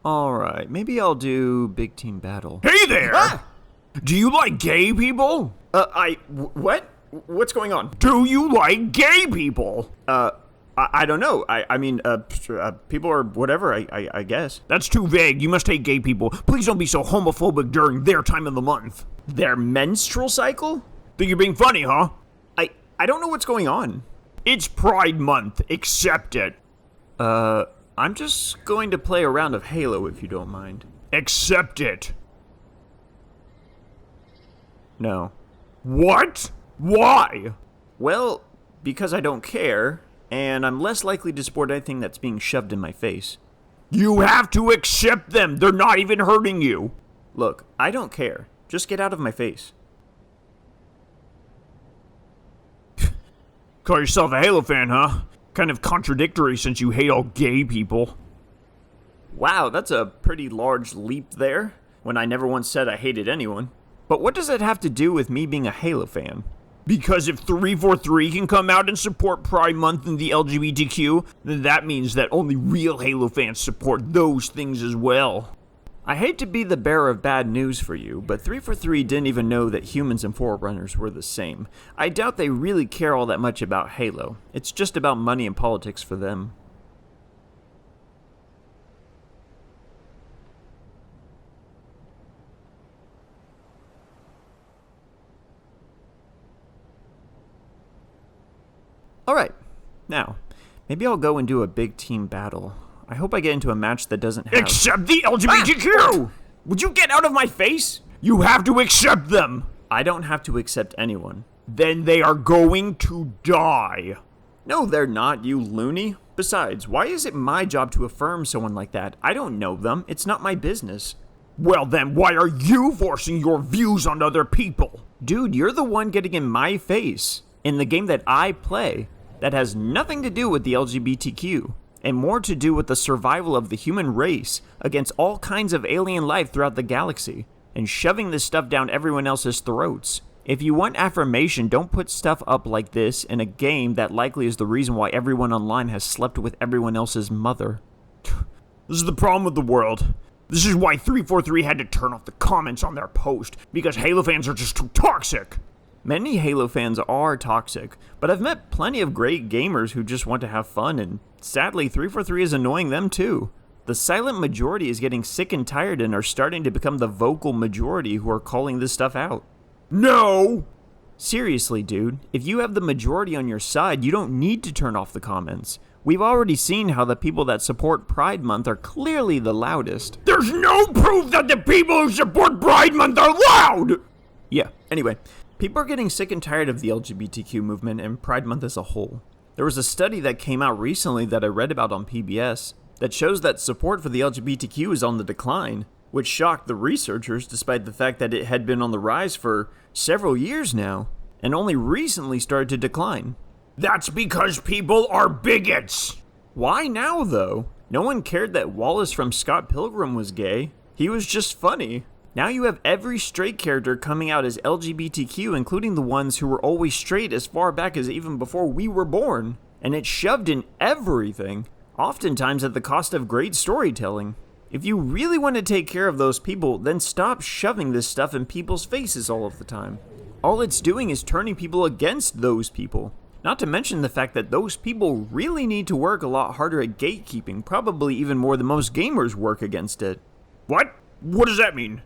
Alright, maybe I'll do big team battle. Hey there! Ah! Do you like gay people? What? What's going on? Do you like gay people? I don't know. I mean, people are whatever, I guess. That's too vague. You must hate gay people. Please don't be so homophobic during their time of the month. Their menstrual cycle? Think you're being funny, huh? I don't know what's going on. It's Pride Month. Accept it. I'm just going to play a round of Halo if you don't mind. Accept it. No. What? Why? Well, because I don't care, and I'm less likely to support anything that's being shoved in my face. You have to accept them. They're not even hurting you. Look, I don't care. Just get out of my face. Call yourself a Halo fan, huh? Kind of contradictory since you hate all gay people. Wow, that's a pretty large leap there, when I never once said I hated anyone. But what does that have to do with me being a Halo fan? Because if 343 can come out and support Pride Month and the LGBTQ, then that means that only real Halo fans support those things as well. I hate to be the bearer of bad news for you, but 343 didn't even know that humans and Forerunners were the same. I doubt they really care all that much about Halo. It's just about money and politics for them. Alright, now, maybe I'll go and do a big team battle. I hope I get into a match that doesn't have... Accept the LGBTQ! Would you get out of my face? You have to accept them! I don't have to accept anyone. Then they are going to die. No, they're not, you loony. Besides, why is it my job to affirm someone like that? I don't know them. It's not my business. Well then, why are you forcing your views on other people? Dude, you're the one getting in my face. In the game that I play, that has nothing to do with the LGBTQ. And more to do with the survival of the human race against all kinds of alien life throughout the galaxy, and shoving this stuff down everyone else's throats. If you want affirmation, don't put stuff up like this in a game that likely is the reason why everyone online has slept with everyone else's mother. This is the problem with the world. This is why 343 had to turn off the comments on their post, because Halo fans are just too toxic. Many Halo fans are toxic, but I've met plenty of great gamers who just want to have fun, and sadly 343 is annoying them too. The silent majority is getting sick and tired and are starting to become the vocal majority who are calling this stuff out. No! Seriously, dude, if you have the majority on your side, you don't need to turn off the comments. We've already seen how the people that support Pride Month are clearly the loudest. There's no proof that the people who support Pride Month are loud! Yeah, anyway. People are getting sick and tired of the LGBTQ movement and Pride Month as a whole. There was a study that came out recently that I read about on PBS that shows that support for the LGBTQ is on the decline, which shocked the researchers despite the fact that it had been on the rise for several years now, and only recently started to decline. That's because people are bigots! Why now, though? No one cared that Wallace from Scott Pilgrim was gay. He was just funny. Now you have every straight character coming out as LGBTQ, including the ones who were always straight as far back as even before we were born. And it's shoved in everything, oftentimes at the cost of great storytelling. If you really want to take care of those people, then stop shoving this stuff in people's faces all of the time. All it's doing is turning people against those people. Not to mention the fact that those people really need to work a lot harder at gatekeeping, probably even more than most gamers work against it. What? What does that mean?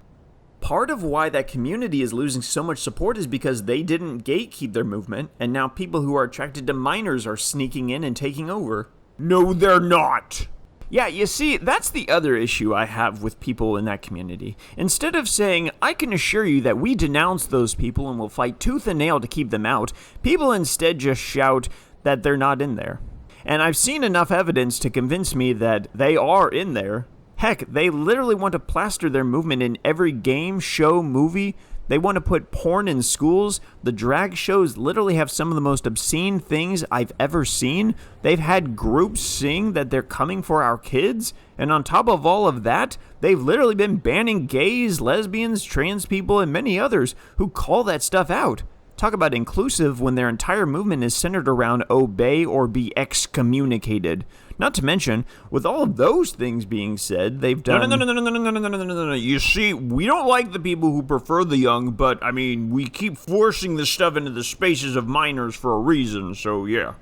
Part of why that community is losing so much support is because they didn't gatekeep their movement, and now people who are attracted to minors are sneaking in and taking over. No, they're not. Yeah, you see, that's the other issue I have with people in that community. Instead of saying, I can assure you that we denounce those people and will fight tooth and nail to keep them out, people instead just shout that they're not in there. And I've seen enough evidence to convince me that they are in there. Heck, they literally want to plaster their movement in every game, show, movie. They want to put porn in schools. The drag shows literally have some of the most obscene things I've ever seen. They've had groups sing that they're coming for our kids. And on top of all of that, they've literally been banning gays, lesbians, trans people, and many others who call that stuff out. Talk about inclusive when their entire movement is centered around obey or be excommunicated. Not to mention, with all of those things being said, they've done... No. You see, we don't like the people who prefer the young, but, I mean, we keep forcing this stuff into the spaces of minors for a reason, so yeah.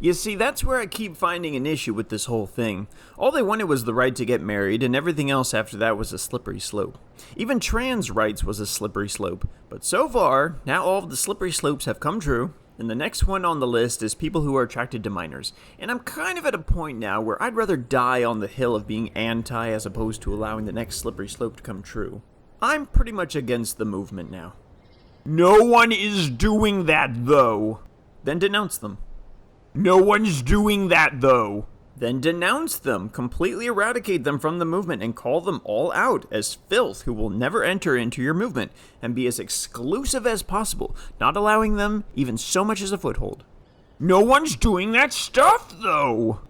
You see, that's where I keep finding an issue with this whole thing. All they wanted was the right to get married, and everything else after that was a slippery slope. Even trans rights was a slippery slope. But so far, now all of the slippery slopes have come true, and the next one on the list is people who are attracted to minors. And I'm kind of at a point now where I'd rather die on the hill of being anti as opposed to allowing the next slippery slope to come true. I'm pretty much against the movement now. No one is doing that, though. Then denounce them. No one's doing that, though. Then denounce them, completely eradicate them from the movement, and call them all out as filth who will never enter into your movement, and be as exclusive as possible, not allowing them even so much as a foothold. No one's doing that stuff, though.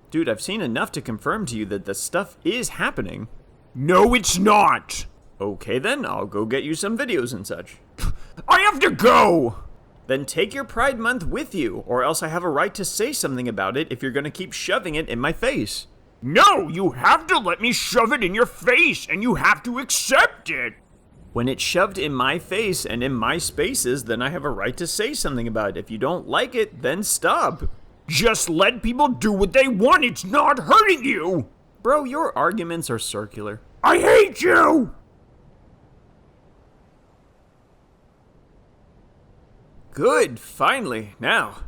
Dude, I've seen enough to confirm to you that the stuff is happening. No, it's not. Okay then, I'll go get you some videos and such. I have to go! Then take your Pride Month with you, or else I have a right to say something about it if you're gonna keep shoving it in my face. No, you have to let me shove it in your face, and you have to accept it. When it's shoved in my face and in my spaces, then I have a right to say something about it. If you don't like it, then stop. Just let people do what they want, it's not hurting you. Bro, your arguments are circular. I hate you! Good, finally. Now,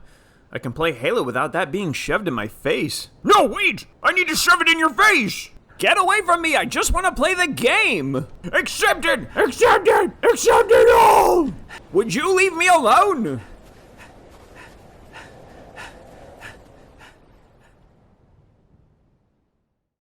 I can play Halo without that being shoved in my face. No, wait! I need to shove it in your face! Get away from me! I just want to play the game! Accept it! Accept it! Accept it all! Would you leave me alone?